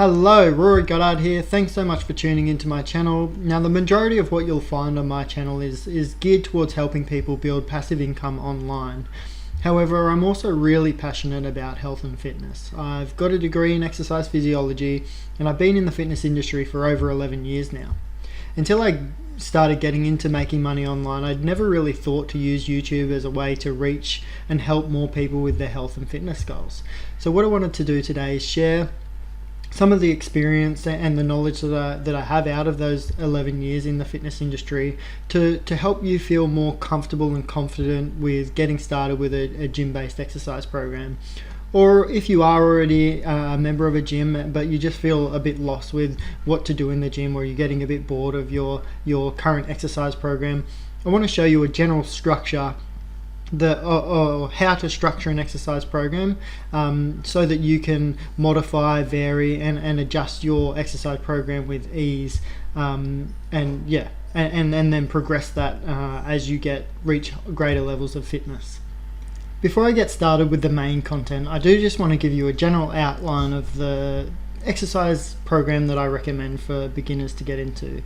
Hello, Rory Goddard here. Thanks so much for tuning into my channel. Now, the majority of what you'll find on my channel is geared towards helping people build passive income online. However, I'm also really passionate about health and fitness. I've got a degree in exercise physiology and I've been in the fitness industry for over 11 years now. Until I started getting into making money online, I'd never really thought to use YouTube as a way to reach and help more people with their health and fitness goals. So what I wanted to do today is share some of the experience and the knowledge that I have out of those 11 years in the fitness industry to help you feel more comfortable and confident with getting started with a gym-based exercise program. Or if you are already a member of a gym but you just feel a bit lost with what to do in the gym, or you're getting a bit bored of your current exercise program, I want to show you a general structure or how to structure an exercise program so that you can modify, vary and adjust your exercise program with ease, and then progress that as you reach greater levels of fitness. Before I get started with the main content, I do just want to give you a general outline of the exercise program that I recommend for beginners to get into.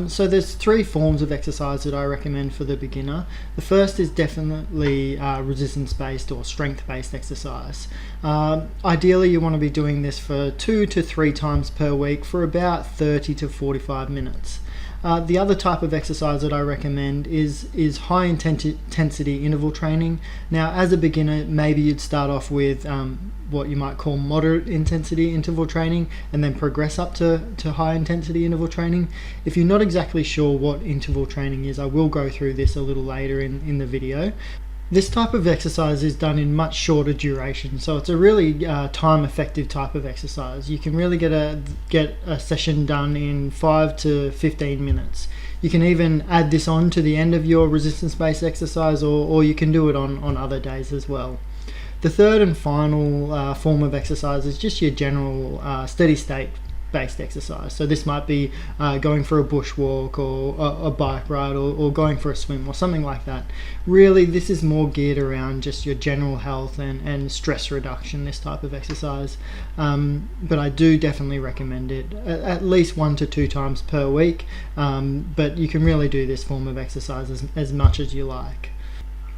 So there's three forms of exercise that I recommend for the beginner. The first is definitely resistance-based or strength-based exercise. Ideally, you want to be doing this for 2 to 3 times per week for about 30 to 45 minutes. The other type of exercise that I recommend is high intensity interval training. Now, as a beginner, maybe you'd start off with what you might call moderate intensity interval training and then progress up to high intensity interval training. If you're not exactly sure what interval training is, I will go through this a little later in the video. This type of exercise is done in much shorter duration, so it's a really time-effective type of exercise. You can really get a session done in 5 to 15 minutes. You can even add this on to the end of your resistance-based exercise, or you can do it on other days as well. The third and final form of exercise is just your general steady-state based exercise. So this might be going for a bushwalk or a bike ride or going for a swim or something like that. Really, this is more geared around just your general health and stress reduction, this type of exercise. But I do definitely recommend it at least 1 to 2 times per week. But you can really do this form of exercise as much as you like.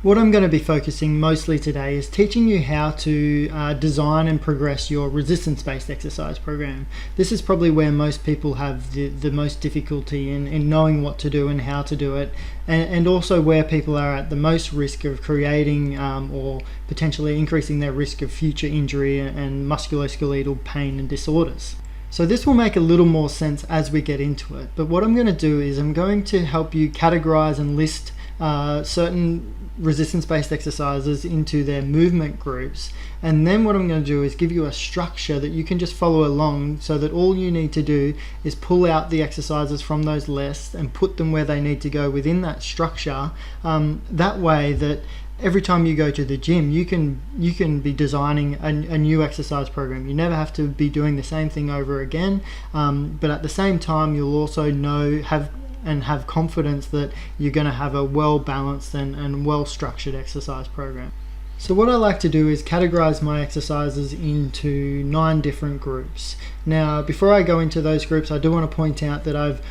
What I'm going to be focusing mostly today is teaching you how to design and progress your resistance-based exercise program. This is probably where most people have the most difficulty in knowing what to do and how to do it, and also where people are at the most risk of creating or potentially increasing their risk of future injury and musculoskeletal pain and disorders. So this will make a little more sense as we get into it, but what I'm going to do is I'm going to help you categorize and list certain resistance-based exercises into their movement groups, and then what I'm going to do is give you a structure that you can just follow along, so that all you need to do is pull out the exercises from those lists and put them where they need to go within that structure. That way that every time you go to the gym, you can be designing a new exercise program. You never have to be doing the same thing over again, but at the same time you'll also have confidence that you're going to have a well-balanced and well-structured exercise program. So what I like to do is categorize my exercises into 9 different groups. Now, before I go into those groups, I do want to point out that I've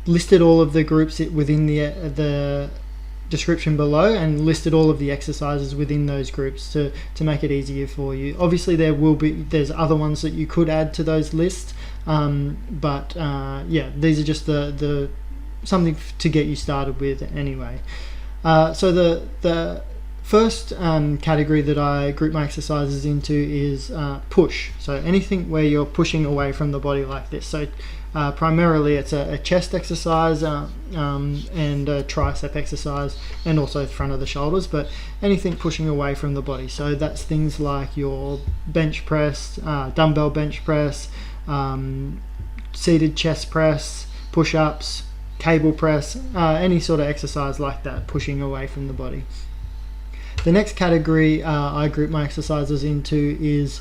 listed all of the groups within the description below and listed all of the exercises within those groups to make it easier for you. Obviously there's other ones that you could add to those lists, but these are just the something to get you started with anyway. So the first category that I group my exercises into is push. So anything where you're pushing away from the body like this. So primarily it's a chest exercise and a tricep exercise, and also the front of the shoulders, but anything pushing away from the body. So that's things like your bench press, dumbbell bench press, seated chest press, push-ups, cable press, any sort of exercise like that, pushing away from the body. The next category I group my exercises into is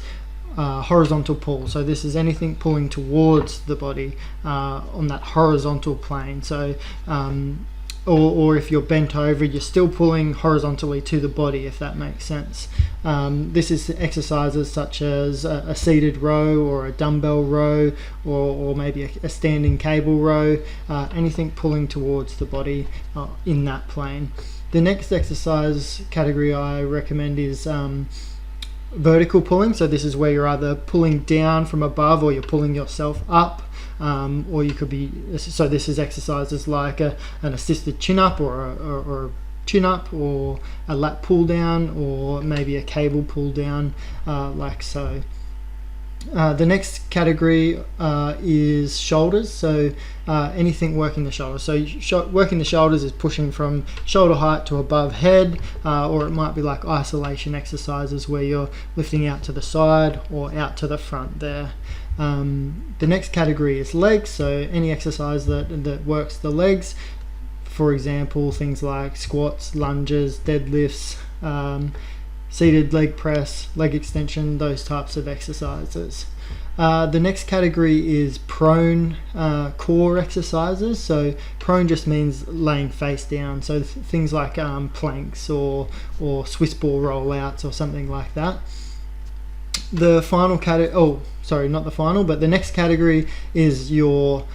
horizontal pull. So this is anything pulling towards the body on that horizontal plane. So or if you're bent over, you're still pulling horizontally to the body, if that makes sense. This is exercises such as a seated row or a dumbbell row, or maybe a standing cable row, anything pulling towards the body in that plane. The next exercise category I recommend is vertical pulling. So this is where you're either pulling down from above or you're pulling yourself up, or you could be, so this is exercises like an assisted chin up or a chin up, or a lat pull down, or maybe a cable pull down, like so. The next category is shoulders, so anything working the shoulders. So working the shoulders is pushing from shoulder height to above head, or it might be like isolation exercises where you're lifting out to the side or out to the front there. The next category is legs, so any exercise that works the legs. For example, things like squats, lunges, deadlifts, seated leg press, leg extension, those types of exercises. The next category is prone core exercises. So prone just means laying face down. So things like planks or Swiss ball rollouts or something like that. The final category, not the final, but the next category is your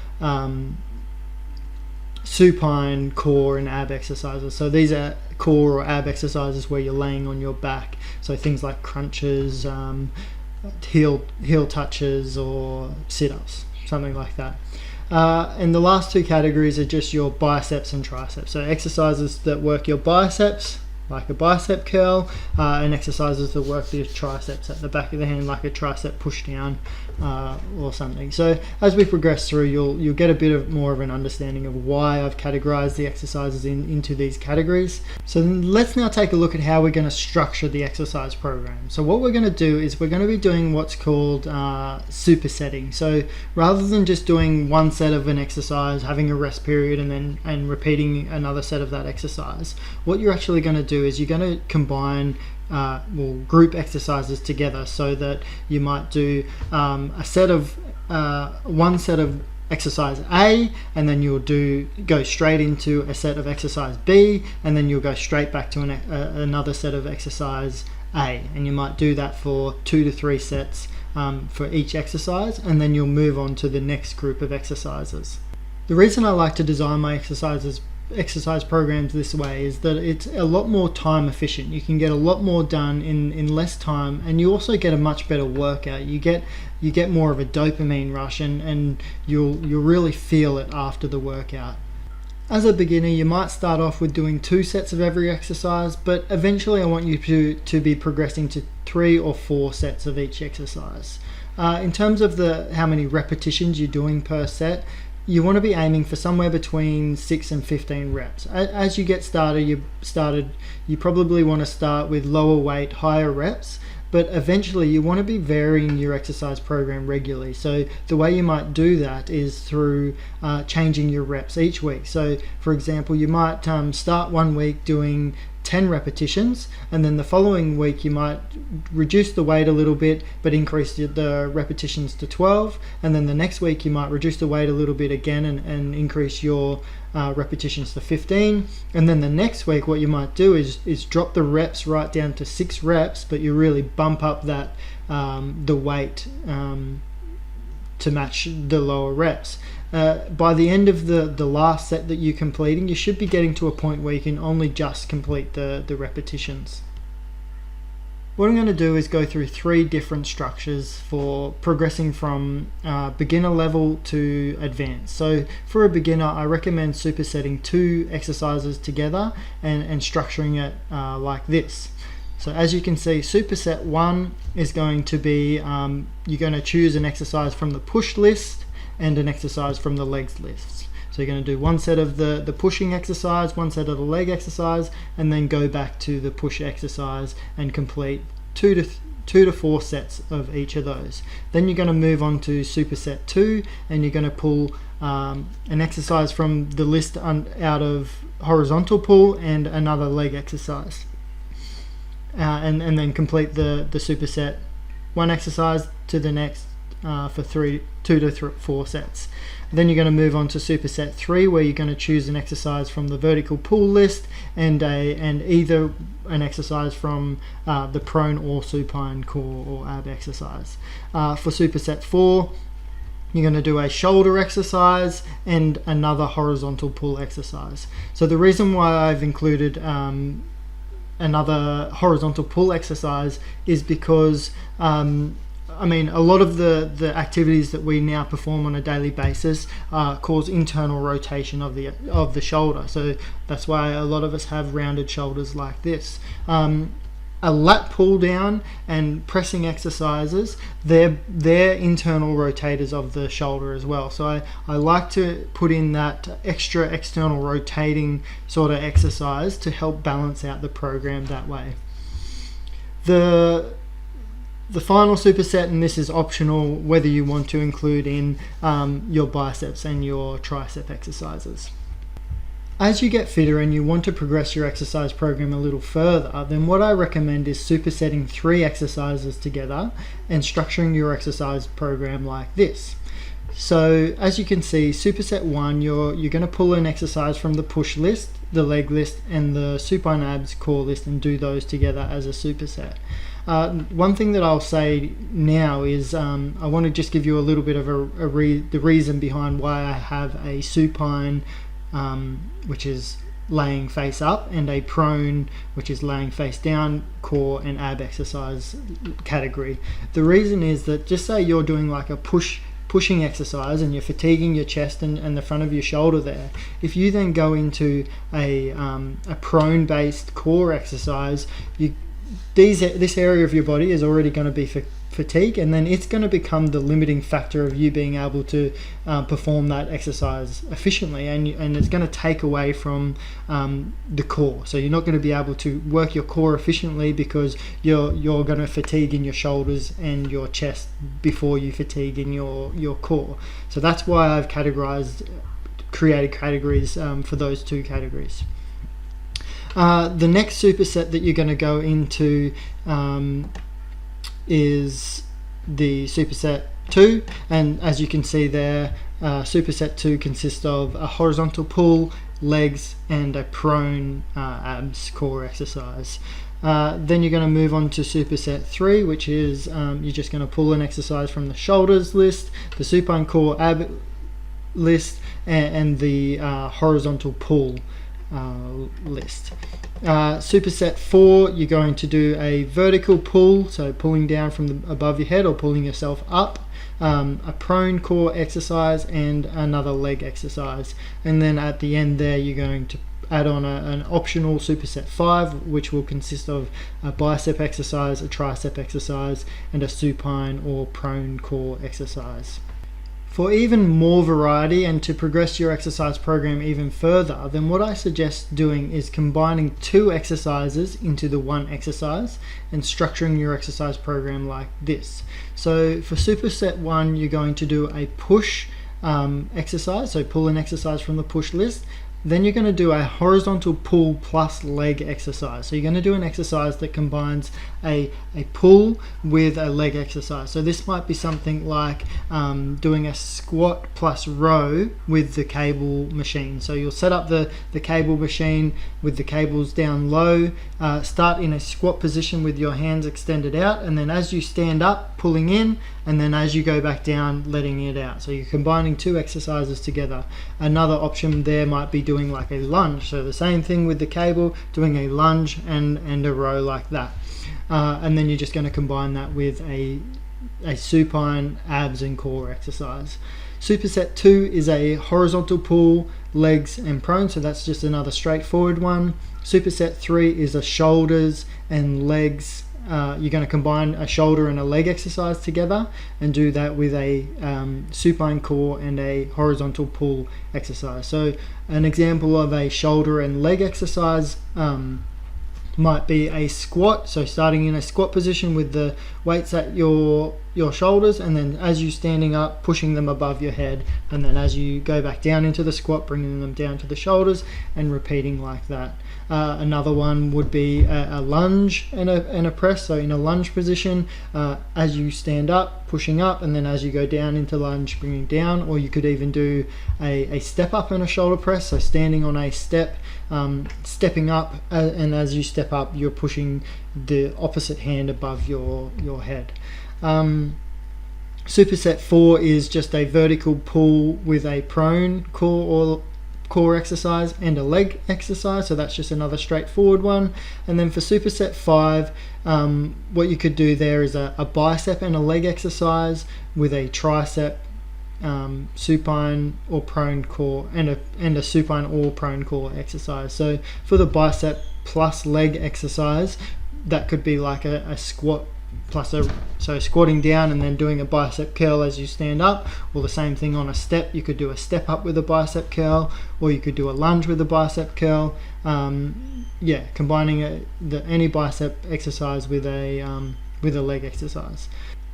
supine core and ab exercises. So these are core or ab exercises where you're laying on your back. So things like crunches, heel touches, or sit-ups, something like that. And the last two categories are just your biceps and triceps. So exercises that work your biceps, like a bicep curl, and exercises that work the triceps at the back of the hand, like a tricep push down or something. So as we progress through, you'll get a bit more of an understanding of why I've categorized the exercises into these categories. So let's now take a look at how we're going to structure the exercise program. So what we're going to do is we're going to be doing what's called supersetting. So rather than just doing one set of an exercise, having a rest period, and repeating another set of that exercise, what you're actually going to do is you're going to combine group exercises together, so that you might do one set of exercise A, and then you'll go straight into a set of exercise B, and then you'll go straight back to another set of exercise A, and you might do that for 2 to 3 sets for each exercise, and then you'll move on to the next group of exercises. The reason I like to design my exercise programs this way is that it's a lot more time efficient. You can get a lot more done in less time, and you also get a much better workout. You get more of a dopamine rush, and you'll really feel it after the workout. As a beginner, you might start off with doing 2 sets of every exercise, but eventually I want you to be progressing to 3 or 4 sets of each exercise. In terms of how many repetitions you're doing per set, you want to be aiming for somewhere between 6 and 15 reps. As you get started, you probably want to start with lower weight, higher reps, but eventually you want to be varying your exercise program regularly. So the way you might do that is through changing your reps each week. So for example, you might start one week doing 10 repetitions, and then the following week you might reduce the weight a little bit but increase the repetitions to 12, and then the next week you might reduce the weight a little bit again and increase your repetitions to 15, and then the next week what you might do is drop the reps right down to 6 reps, but you really bump up that the weight to match the lower reps. By the end of the last set that you're completing, you should be getting to a point where you can only just complete the repetitions. What I'm going to do is go through 3 different structures for progressing from beginner level to advanced. So for a beginner, I recommend supersetting 2 exercises together and structuring it like this. So as you can see, superset 1 is going to be, you're going to choose an exercise from the push list and an exercise from the legs list. So you're going to do 1 set of the pushing exercise, 1 set of the leg exercise, and then go back to the push exercise and complete 2 to 4 sets of each of those. Then you're going to move on to superset 2, and you're going to pull an exercise from the list out of horizontal pull and another leg exercise. And then complete the superset 1 exercise to the next, for 2 to 4 sets. Then you're going to move on to superset 3, where you're going to choose an exercise from the vertical pull list and either an exercise from the prone or supine core or ab exercise. For superset 4, you're going to do a shoulder exercise and another horizontal pull exercise. So the reason why I've included another horizontal pull exercise is because I mean, a lot of the activities that we now perform on a daily basis cause internal rotation of the shoulder. So that's why a lot of us have rounded shoulders like this. A lat pull down and pressing exercises, they're internal rotators of the shoulder as well. So I like to put in that extra external rotating sort of exercise to help balance out the program that way. The final superset, and this is optional whether you want to include in your biceps and your tricep exercises. As you get fitter and you want to progress your exercise program a little further, then what I recommend is supersetting 3 exercises together and structuring your exercise program like this. So as you can see, superset 1, you're going to pull an exercise from the push list, the leg list, and the supine abs core list and do those together as a superset. One thing that I'll say now is I want to just give you a little bit of the reason behind why I have a supine, which is laying face up, and a prone, which is laying face down, core and ab exercise category. The reason is that, just say you're doing like a pushing exercise and you're fatiguing your chest and the front of your shoulder there. If you then go into a prone based core exercise, this area of your body is already going to be fatigued, and then it's going to become the limiting factor of you being able to perform that exercise efficiently, and it's going to take away from the core. So you're not going to be able to work your core efficiently because you're going to fatigue in your shoulders and your chest before you fatigue in your core. So that's why I've created categories for those 2 categories. The next superset that you're going to go into is the superset 2, and as you can see there, superset 2 consists of a horizontal pull, legs, and a prone abs core exercise. Then you're going to move on to superset 3, which is you're just going to pull an exercise from the shoulders list, the supine core ab list, and the horizontal pull list. Superset 4, you're going to do a vertical pull, so pulling down from above your head or pulling yourself up, a prone core exercise, and another leg exercise. And then at the end there, you're going to add on an optional superset 5, which will consist of a bicep exercise, a tricep exercise, and a supine or prone core exercise. For even more variety and to progress your exercise program even further, then what I suggest doing is combining 2 exercises into the 1 exercise and structuring your exercise program like this. So for superset 1, you're going to do a push exercise, so pull an exercise from the push list. Then you're going to do a horizontal pull plus leg exercise. So you're going to do an exercise that combines a pull with a leg exercise. So this might be something like doing a squat plus row with the cable machine. So you'll set up the cable machine with the cables down low, start in a squat position with your hands extended out, and then as you stand up, pulling in, and then as you go back down, letting it out. So you're combining 2 exercises together. Another option there might be doing like a lunge. So the same thing with the cable, doing a lunge and a row like that. And then you're just going to combine that with a supine abs and core exercise. Superset 2 is a horizontal pull, legs and prone, so that's just another straightforward one. Superset 3 is a shoulders and legs. You're going to combine a shoulder and a leg exercise together and do that with a supine core and a horizontal pull exercise. So an example of a shoulder and leg exercise might be a squat. So starting in a squat position with the weights at your your shoulders, and then as you're standing up, pushing them above your head, and then as you go back down into the squat, bringing them down to the shoulders, and repeating like that. Another one would be a lunge and a press. So in a lunge position, as you stand up, pushing up, and then as you go down into lunge, bringing down. Or you could even do a step up and a shoulder press, so standing on a step, stepping up, and as you step up, you're pushing the opposite hand above your head. Superset 4 is just a vertical pull with a prone core exercise and a leg exercise, so that's just another straightforward one. And then for superset 5, what you could do there is a bicep and a leg exercise with a tricep, supine or prone core, and a supine or prone core exercise. So for the plus leg exercise, that could be like a squat plus so squatting down and then doing a bicep curl as you stand up, or the same thing on a step. You could do a step up with a bicep curl, or you could do a lunge with a bicep curl. Combining any bicep exercise with a leg exercise.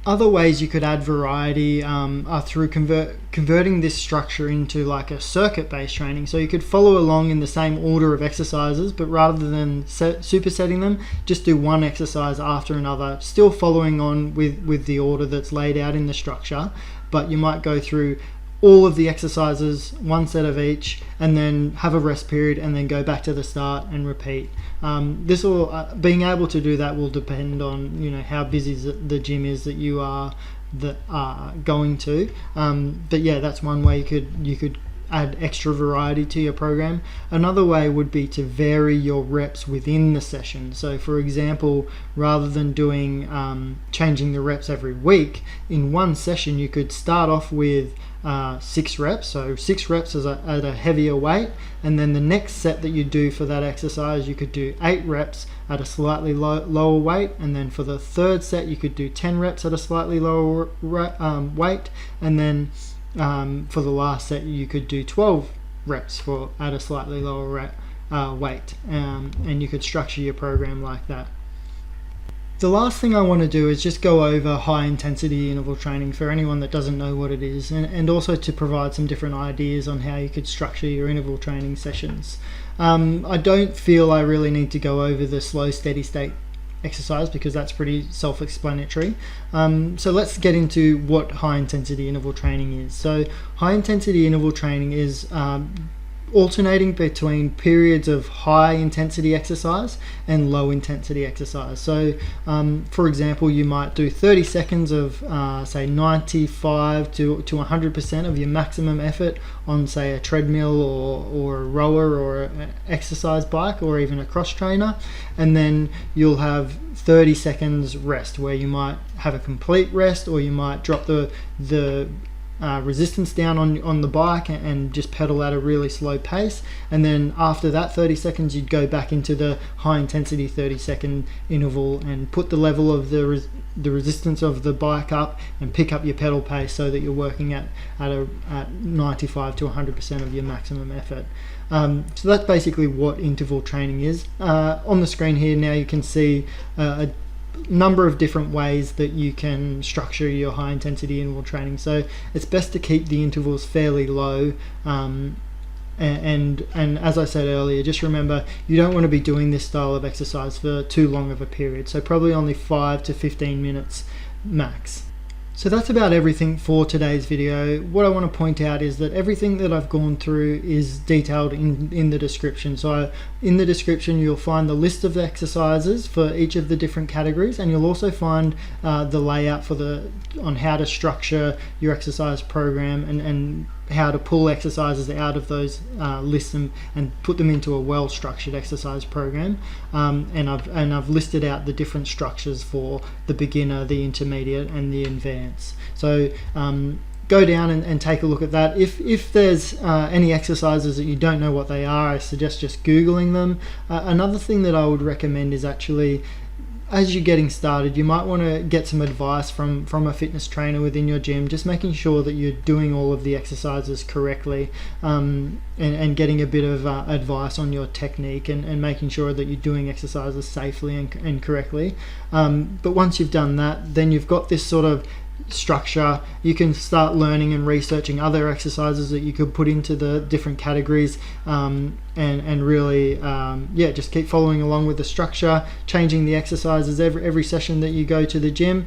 Other ways you could add variety are through converting this structure into like a circuit-based training. So you could follow along in the same order of exercises, but rather than supersetting them, just do one exercise after another, still following on with the order that's laid out in the structure, but you might go through all of the exercises, one set of each, and then have a rest period, and then go back to the start and repeat. This will being able to do that will depend on how busy the gym is that you are going to. But yeah, that's one way you could add extra variety to your program. Another way would be to vary your reps within the session. So for example, rather than doing changing the reps every week, in one session you could start off with 6 reps, so 6 reps at a heavier weight, and then the next set that you do for that exercise you could do 8 reps at a slightly lower weight, and then for the third set you could do 10 reps at a slightly lower weight, and then for the last set you could do 12 reps at a slightly lower weight, and you could structure your program like that. The last thing I want to do is just go over high intensity interval training for anyone that doesn't know what it is, and also to provide some different ideas on how you could structure your interval training sessions. I don't feel I really need to go over the slow steady state exercise because that's pretty self-explanatory. So let's get into what high intensity interval training is. So high intensity interval training is alternating between periods of high intensity exercise and low intensity exercise. So for example, you might do 30 seconds of say 95 to 100% of your maximum effort on say a treadmill or a rower or an exercise bike or even a cross trainer, and then you'll have 30 seconds rest where you might have a complete rest, or you might drop the resistance down on the bike and just pedal at a really slow pace, and then after that 30 seconds you'd go back into the high intensity 30-second interval and put the level of the resistance of the bike up and pick up your pedal pace so that you're working at 95 to 100% of your maximum effort. So that's basically what interval training is. On the screen here now you can see a number of different ways that you can structure your high intensity interval training. So it's best to keep the intervals fairly low, and as I said earlier, just remember you don't want to be doing this style of exercise for too long of a period, so probably only 5 to 15 minutes max. So that's about everything for today's video. What I want to point out is that everything that I've gone through is detailed in the description. So in the description you'll find the list of the exercises for each of the different categories, and you'll also find the layout on how to structure your exercise program and how to pull exercises out of those lists and put them into a well-structured exercise program. And I've listed out the different structures for the beginner, the intermediate, and the advanced. So go down and take a look at that. If there's any exercises that you don't know what they are, I suggest just Googling them. Another thing that I would recommend is actually, as you're getting started, you might want to get some advice from a fitness trainer within your gym, just making sure that you're doing all of the exercises correctly, and getting a bit of advice on your technique and making sure that you're doing exercises safely and correctly. But once you've done that, then you've got this sort of structure, you can start learning and researching other exercises that you could put into the different categories, and really just keep following along with the structure, changing the exercises every session that you go to the gym.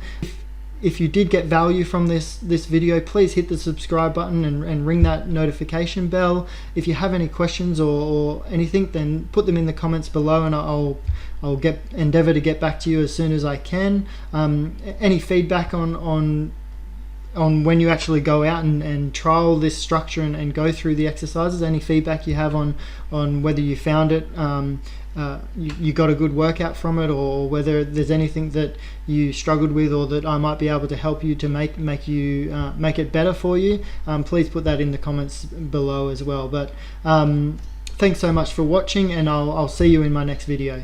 If you did get value from this video, please hit the subscribe button and ring that notification bell. If you have any questions or anything, then put them in the comments below, and I'll endeavor to get back to you as soon as I can. Any feedback on when you actually go out and trial this structure and go through the exercises, any feedback you have on whether you found it, you got a good workout from it, or whether there's anything that you struggled with, or that I might be able to help you to make it better for you, please put that in the comments below as well. But thanks so much for watching, and I'll see you in my next video.